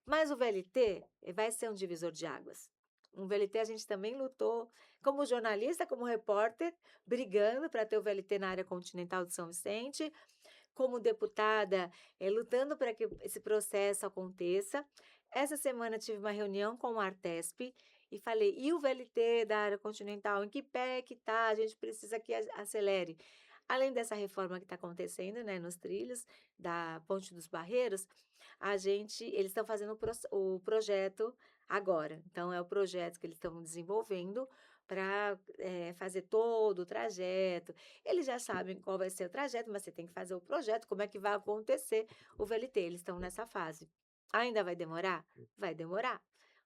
Mas o VLT vai ser um divisor de águas. Um VLT a gente também lutou como jornalista, como repórter, brigando para ter o VLT na área continental de São Vicente, como deputada, lutando para que esse processo aconteça. Essa semana tive uma reunião com o Artesp e falei: "E o VLT da área continental, em que pé que tá? A gente precisa que acelere". Além dessa reforma que está acontecendo, né, nos trilhos da Ponte dos Barreiros, eles estão fazendo o projeto agora. Então é o projeto que eles estão desenvolvendo para fazer todo o trajeto. Eles já sabem qual vai ser o trajeto, mas você tem que fazer o projeto, como é que vai acontecer o VLT. Eles estão nessa fase. Ainda vai demorar? Vai demorar.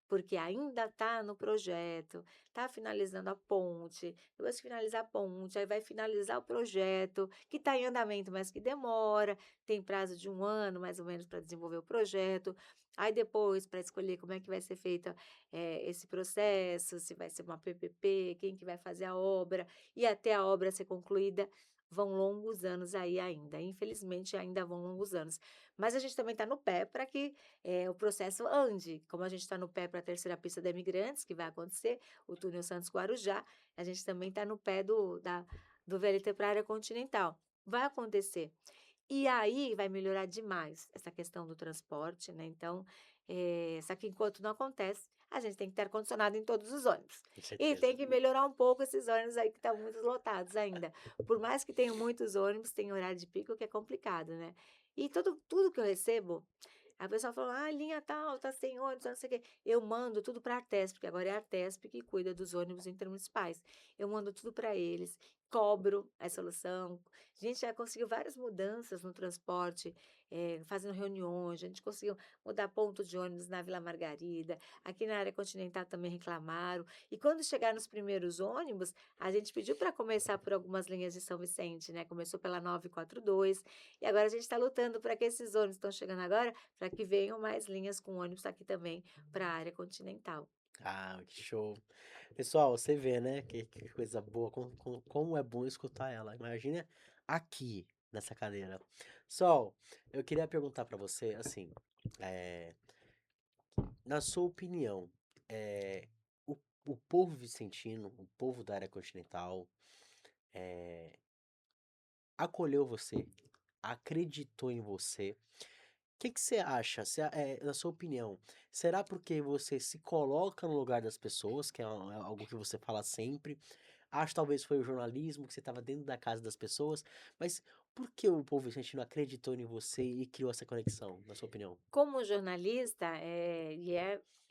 Porque ainda está no projeto, está finalizando a ponte, depois que finalizar a ponte, aí vai finalizar o projeto, que está em andamento, mas que demora, tem prazo de 1 ano, mais ou menos, para desenvolver o projeto. Aí depois, para escolher como é que vai ser feito, esse processo, se vai ser uma PPP, quem que vai fazer a obra, e até a obra ser concluída, vão longos anos aí ainda. Infelizmente, ainda vão longos anos. Mas a gente também está no pé para que, o processo ande. Como a gente está no pé para a terceira pista da Imigrantes, que vai acontecer, o túnel Santos-Guarujá, a gente também está no pé do VLT para a área continental. Vai acontecer. E aí vai melhorar demais essa questão do transporte, né, então, só que enquanto não acontece, a gente tem que ter ar-condicionado em todos os ônibus. com E tem certeza. que melhorar um pouco esses ônibus aí que estão muito lotados ainda. Por mais que tenham muitos ônibus, tem horário de pico que é complicado, né. E tudo que eu recebo, a pessoa fala: "Ah, linha tal, tá sem ônibus, não sei o quê". Eu mando tudo pra Artesp, porque agora é a Artesp que cuida dos ônibus intermunicipais. Eu mando tudo para eles, cobro a solução. A gente já conseguiu várias mudanças no transporte, fazendo reuniões, a gente conseguiu mudar ponto de ônibus na Vila Margarida, aqui na área continental também reclamaram. E quando chegar nos primeiros ônibus, a gente pediu para começar por algumas linhas de São Vicente, né, começou pela 942, e agora a gente está lutando para que esses ônibus estão chegando agora, para que venham mais linhas com ônibus aqui também para a área continental. Ah, que show. Pessoal, você vê, né, que coisa boa, como é bom escutar ela. Imagina aqui, nessa cadeira. Sol, eu queria perguntar pra você, assim, eh, na sua opinião, eh, o o povo vicentino, o povo da área continental, eh, acolheu você, acreditou em você. Que você acha? Na sua opinião, será porque você se coloca no lugar das pessoas, que é algo que você fala sempre? Acho talvez foi o jornalismo, que você estava dentro da casa das pessoas, mas por que o povo vicentino acreditou em você e criou essa conexão, na sua opinião? Como jornalista, e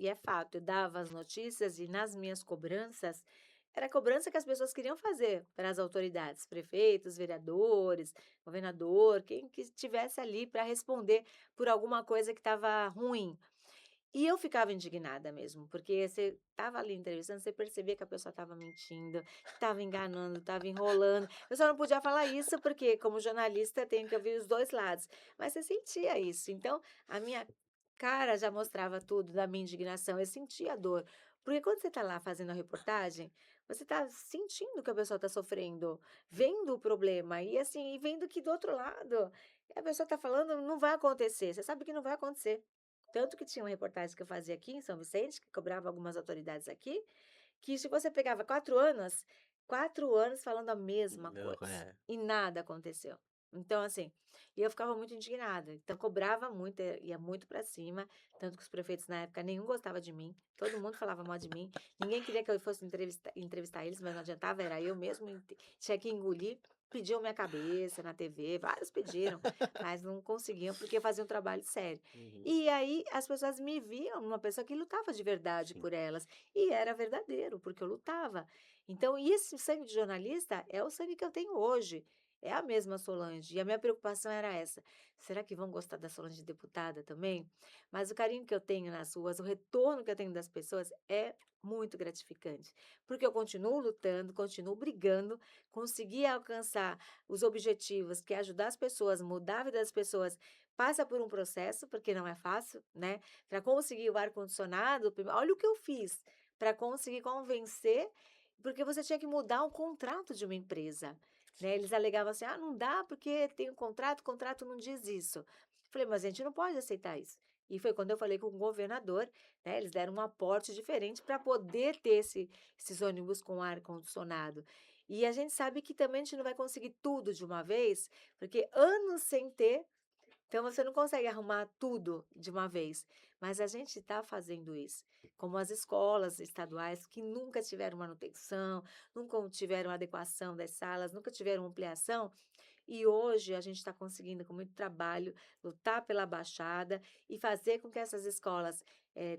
é fato, eu dava as notícias e nas minhas cobranças, era a cobrança que as pessoas queriam fazer para as autoridades, prefeitos, vereadores, governador, quem que estivesse ali para responder por alguma coisa que estava ruim. E eu ficava indignada mesmo, porque você estava ali entrevistando, você percebia que a pessoa estava mentindo, que estava enganando, estava enrolando. Eu só não podia falar isso, porque como jornalista tenho que ouvir os 2 lados, mas você sentia isso. Então, a minha cara já mostrava tudo da minha indignação, eu sentia a dor. Porque quando você está lá fazendo a reportagem, você está sentindo que a pessoa está sofrendo, vendo o problema e, assim, e vendo que do outro lado, a pessoa está falando: "Não vai acontecer", você sabe que não vai acontecer. Tanto que tinha uma reportagem que eu fazia aqui em São Vicente, que cobrava algumas autoridades aqui, que se você pegava 4 anos, 4 anos falando a mesma Não, coisa, é. e nada aconteceu. Então, assim, e eu ficava muito indignada, então cobrava muito, ia muito para cima, tanto que os prefeitos na época nenhum gostava de mim, todo mundo falava mal de mim, ninguém queria que eu fosse entrevistar eles, mas não adiantava, era eu mesmo, tinha que engolir. Pediam minha cabeça na TV, vários pediram, mas não conseguiam porque faziam um trabalho sério. Uhum. E aí as pessoas me viam uma pessoa que lutava de verdade Sim. por elas, e era verdadeiro, porque eu lutava. Então, e esse sangue de jornalista é o sangue que eu tenho hoje. É a mesma Solange, e a minha preocupação era essa: "Será que vão gostar da Solange deputada também?". Mas o carinho que eu tenho nas ruas, o retorno que eu tenho das pessoas é muito gratificante, porque eu continuo lutando, continuo brigando, consegui alcançar os objetivos, que é ajudar as pessoas, mudar a vida das pessoas, passa por um processo, porque não é fácil, né, para conseguir o ar-condicionado, olha o que eu fiz para conseguir convencer, porque você tinha que mudar o contrato de uma empresa. Né, eles alegavam assim: "Ah, não dá porque tem um contrato, o contrato não diz isso". Falei: "Mas a gente não pode aceitar isso". E foi quando eu falei com o governador, né, eles deram um aporte diferente para poder ter esses ônibus com ar-condicionado. E a gente sabe que também a gente não vai conseguir tudo de uma vez, porque anos sem ter, então você não consegue arrumar tudo de uma vez, mas a gente está fazendo isso, como as escolas estaduais que nunca tiveram manutenção, nunca tiveram adequação das salas, nunca tiveram ampliação, e hoje a gente está conseguindo, com muito trabalho, lutar pela Baixada e fazer com que essas escolas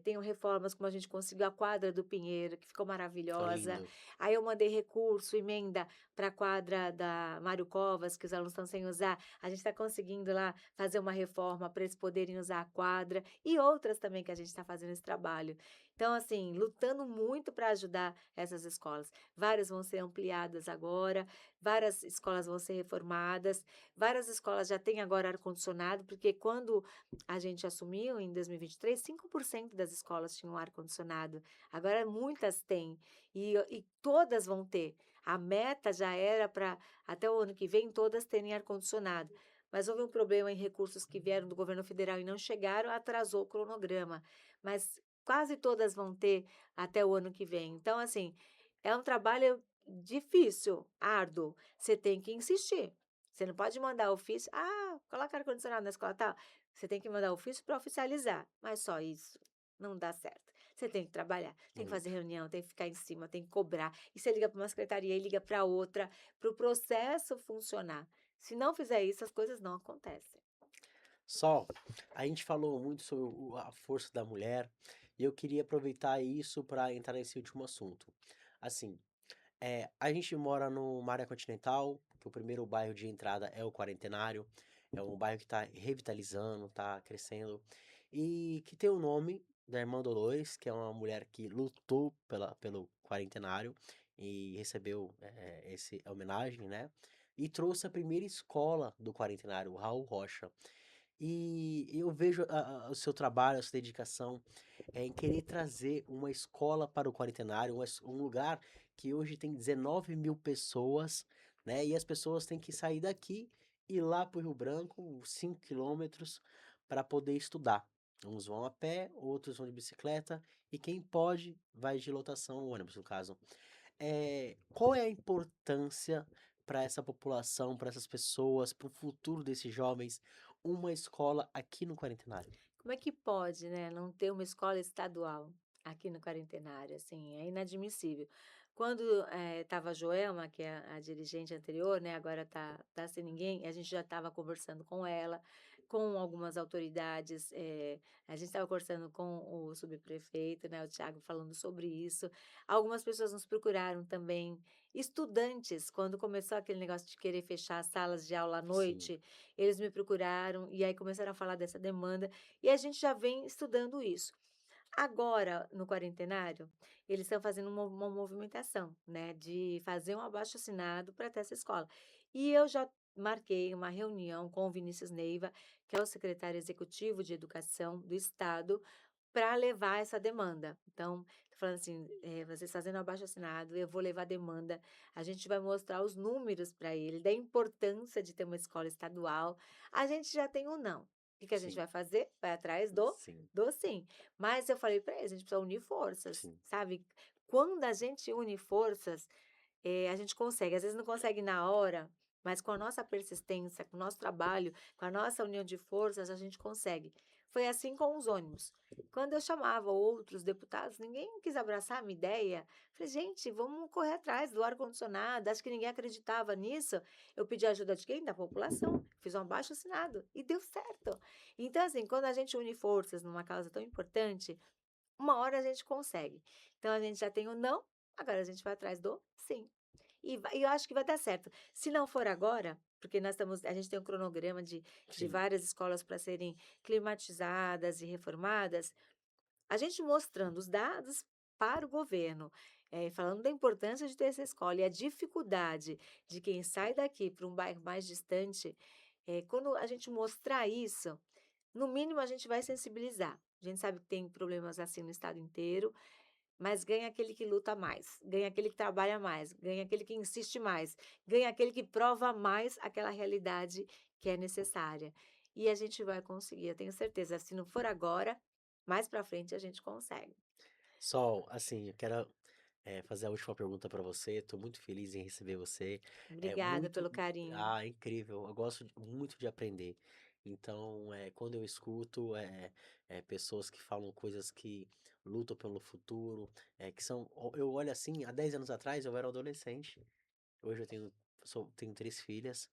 tenham reformas, como a gente conseguiu a quadra do Pinheiro, que ficou Ficou maravilhosa. lindo. Aí eu mandei recurso, emenda para a quadra da Mário Covas, que os alunos estão sem usar. A gente está conseguindo lá fazer uma reforma para eles poderem usar a quadra e outras também que a gente está fazendo esse trabalho. Então, assim, lutando muito para ajudar essas escolas. Várias vão ser ampliadas agora, várias escolas vão ser reformadas, várias escolas já têm agora ar-condicionado, porque quando a gente assumiu em 2023, 5% das escolas tinham ar-condicionado. Agora muitas têm e todas vão ter. A meta já era para até o ano que vem todas terem ar-condicionado. Mas houve um problema em recursos que vieram do governo federal e não chegaram, atrasou o cronograma. Mas quase todas vão ter até o ano que vem. Então, assim, é um trabalho difícil, árduo. Você tem que insistir. Você não pode mandar ofício: "Ah, coloca ar-condicionado na escola tal". Você tem que mandar ofício para oficializar, mas só isso não dá certo. Você tem que trabalhar, tem que Uhum. fazer reunião, tem que ficar em cima, tem que cobrar. E você liga para uma secretaria e liga para outra, para o processo funcionar. Se não fizer isso, as coisas não acontecem. Sol, a gente falou muito sobre a força da mulher e eu queria aproveitar isso para entrar nesse último assunto. Assim, a gente mora numa área continental, que o primeiro bairro de entrada é o Quarentenário, é um bairro que está revitalizando, está crescendo, e que tem o nome da irmã Dolores, que é uma mulher que lutou pelo Quarentenário e recebeu essa homenagem, né? E trouxe a primeira escola do Quarentenário, o Raul Rocha. E eu vejo o seu trabalho, a sua dedicação, em querer trazer uma escola para o Quarentenário, um lugar que hoje tem 19.000 pessoas, né, e as pessoas têm que sair daqui e ir lá para o Rio Branco, 5 quilômetros, para poder estudar. Uns vão a pé, outros vão de bicicleta, e quem pode vai de lotação, ônibus no caso. Qual é a importância para essa população, para essas pessoas, para o futuro desses jovens, uma escola aqui no Quarentenário? Como é que pode, né, não ter uma escola estadual aqui no Quarentenário, assim, é inadmissível. Quando, estava a Joelma, que é a dirigente anterior, né, agora tá sem ninguém, a gente já estava conversando com ela, com algumas autoridades, a gente estava conversando com o subprefeito, né, o Thiago, falando sobre isso. Algumas pessoas nos procuraram também, estudantes, quando começou aquele negócio de querer fechar as salas de aula à Sim, noite, eles me procuraram, e aí começaram a falar dessa demanda, e a gente já vem estudando isso. Agora, no quarentenário, eles estão fazendo uma movimentação, né, de fazer um abaixo-assinado para ter essa escola. E eu já marquei uma reunião com o Vinícius Neiva, que é o secretário executivo de educação do estado, para levar essa demanda. Então, tô falando assim, vocês fazendo abaixo-assinado, eu vou levar a demanda, a gente vai mostrar os números para ele, da importância de ter uma escola estadual. A gente já tem o não. O que que a gente sim, vai fazer? Vai atrás do sim, do sim. Mas eu falei para eles: "A gente precisa unir forças", sim. sabe. Quando a gente une forças, a gente consegue. Às vezes não consegue na hora, mas com a nossa persistência, com o nosso trabalho, com a nossa união de forças, a gente consegue. Foi assim com os ônibus. Quando eu chamava outros deputados, ninguém quis abraçar a minha ideia. Falei, gente, vamos correr atrás do ar-condicionado. Acho que ninguém acreditava nisso. Eu pedi ajuda de quem? Da população. Fiz um abaixo-assinado e deu certo. Então, assim, quando a gente une forças numa causa tão importante, uma hora a gente consegue. Então, a gente já tem o não, agora a gente vai atrás do sim. E eu acho que vai dar certo. Se não for agora, porque a gente tem um cronograma de Sim, várias escolas para serem climatizadas e reformadas, a gente mostrando os dados para o governo, falando da importância de ter essa escola e a dificuldade de quem sai daqui para um bairro mais distante, quando a gente mostrar isso, no mínimo a gente vai sensibilizar. A gente sabe que tem problemas assim no estado inteiro, mas ganha aquele que luta mais, ganha aquele que trabalha mais, ganha aquele que insiste mais, ganha aquele que prova mais aquela realidade que é necessária. E a gente vai conseguir, eu tenho certeza, se não for agora, mais para frente a gente consegue. Sol, assim, eu quero fazer a última pergunta para você. Estou muito feliz em receber você. É Obrigada muito, pelo carinho. incrível. Eu gosto muito de aprender. Então, quando eu escuto pessoas que falam coisas que lutam pelo futuro, que são, eu olho assim, há 10 anos atrás eu era adolescente. Hoje eu tenho 3 filhas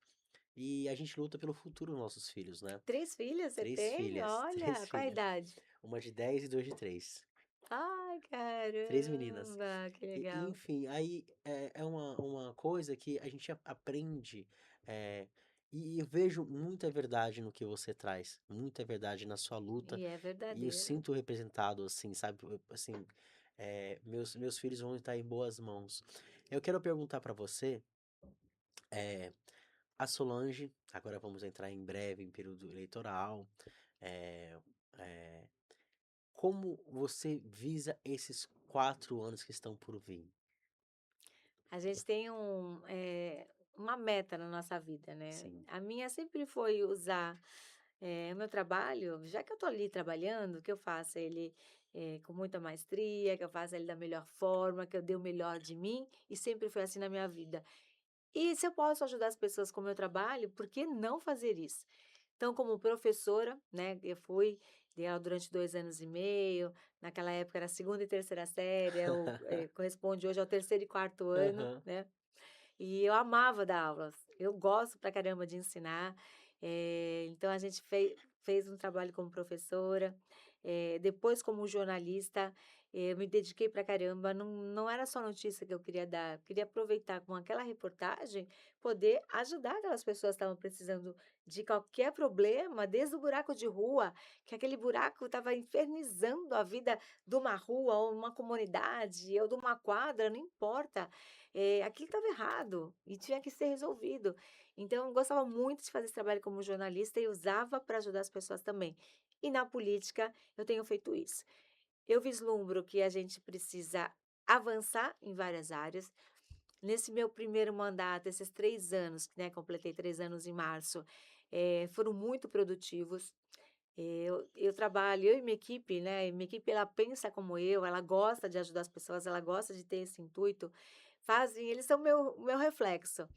e a gente luta pelo futuro dos nossos filhos, né? 3 filhos você Três tem? filhas, três Olha, qual a filhas. idade? Uma de 10 e 2 de 3. Ai, 3 meninas. caramba, que E, legal. enfim, aí é uma coisa que a gente aprende, eh, e eu vejo muita verdade no que você traz, muita verdade na sua luta, E é e eu verdadeiro. sinto representado, assim, sabe, assim, meus filhos vão estar em boas mãos. Eu quero perguntar para você, eh, a Solange, agora vamos entrar em breve em período eleitoral, eh eh, como você visa esses 4 anos que estão por vir? A gente tem uma meta na nossa vida, né. Sim. A minha sempre foi usar, o meu trabalho, já que eu estou ali trabalhando, que eu faça ele, com muita maestria, que eu faça ele da melhor forma, que eu dê o melhor de mim, e sempre foi assim na minha vida. E se eu posso ajudar as pessoas com o meu trabalho, por que não fazer isso? Então, como professora, né, dei aula durante 2 anos e meio, naquela época era a 2ª e terceira série, corresponde hoje ao terceiro e quarto ano, Aham. né. E eu amava dar aulas, eu gosto pra caramba de ensinar, então a gente fez um trabalho como professora, depois como jornalista, eu me dediquei pra caramba, não era só notícia que eu queria dar, eu queria aproveitar com aquela reportagem, poder ajudar aquelas pessoas que estavam precisando de qualquer problema, desde o buraco de rua, que aquele buraco estava infernizando a vida de uma rua ou uma comunidade ou de uma quadra, não importa. Aquilo estava errado e tinha que ser resolvido. Então, eu gostava muito de fazer esse trabalho como jornalista e usava para ajudar as pessoas também. E na política, eu tenho feito isso. Eu vislumbro que a gente precisa avançar em várias áreas. Nesse meu primeiro mandato, esses 3 anos, né, completei 3 anos em março, foram muito produtivos. Eu trabalho, eu e minha equipe, né, minha equipe ela pensa como eu, ela gosta de ajudar as pessoas, ela gosta de ter esse intuito, eles são meu reflexo.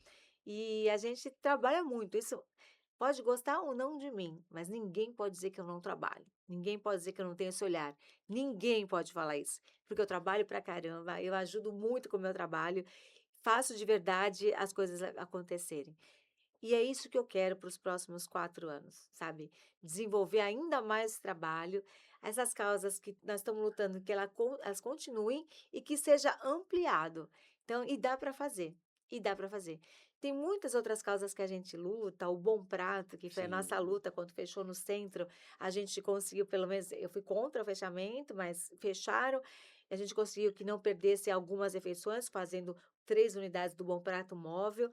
E a gente trabalha muito, isso pode gostar ou não de mim, mas ninguém pode dizer que eu não trabalho, ninguém pode dizer que eu não tenho esse olhar, ninguém pode falar isso, porque eu trabalho pra caramba, eu ajudo muito com o meu trabalho, faço de verdade as coisas acontecerem. E é isso que eu quero para os próximos 4 anos, sabe. Desenvolver ainda mais esse trabalho, essas causas que nós estamos lutando, que elas continuem e que seja ampliado. Então e dá para fazer, e dá para fazer. Tem muitas outras causas que a gente luta, o Bom Prato, que foi a Sim. nossa luta quando fechou no centro, a gente conseguiu pelo menos eu fui contra o fechamento, mas fecharam, a gente conseguiu que não perdesse algumas refeições, fazendo 3 unidades do Bom Prato móvel.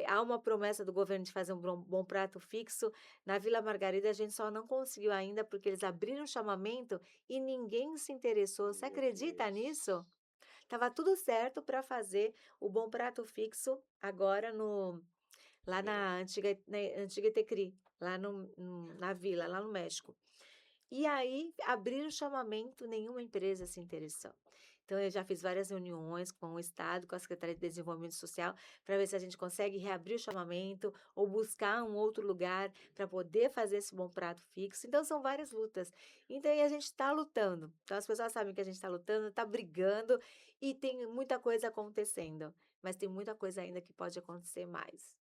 Há uma promessa do governo de fazer um bom prato fixo. Na Vila Margarida, a gente só não conseguiu ainda, porque eles abriram o chamamento e ninguém se interessou. Você Meu acredita Deus. nisso? Tava tudo certo para fazer o bom prato fixo agora no lá Verão. na antiga Itecri, lá na vila, lá no México. E aí abriram o chamamento, nenhuma empresa se interessou. Então eu já fiz várias reuniões com o estado, com a Secretaria de Desenvolvimento Social, para ver se a gente consegue reabrir o chamamento ou buscar um outro lugar para poder fazer esse bom prato fixo. Então são várias lutas. Então e a gente está lutando. Então as pessoas sabem que a gente está lutando, está brigando e tem muita coisa acontecendo, mas tem muita coisa ainda que pode acontecer mais.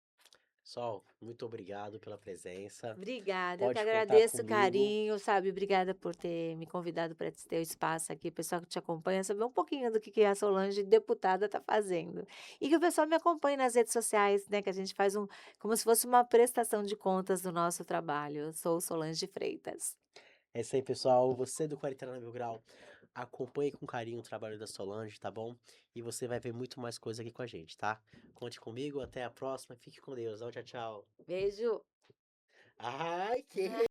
Sol, muito obrigado pela presença. Obrigada, eu que Pode contar agradeço o comigo. carinho, sabe, obrigada por ter me convidado para esse teu espaço aqui, o pessoal que te acompanha, saber um pouquinho do que a Solange deputada está fazendo. E que o pessoal me acompanhe nas redes sociais, né, que a gente faz como se fosse uma prestação de contas do nosso trabalho. Eu sou Solange Freitas. É isso aí, pessoal. Você do 49 Mil Grau, acompanhe com carinho o trabalho da Solange, tá bom? E você vai ver muito mais coisa aqui com a gente, tá? Conte comigo, até a próxima. Fique com Deus. Tchau, tchau. Beijo. Ai, que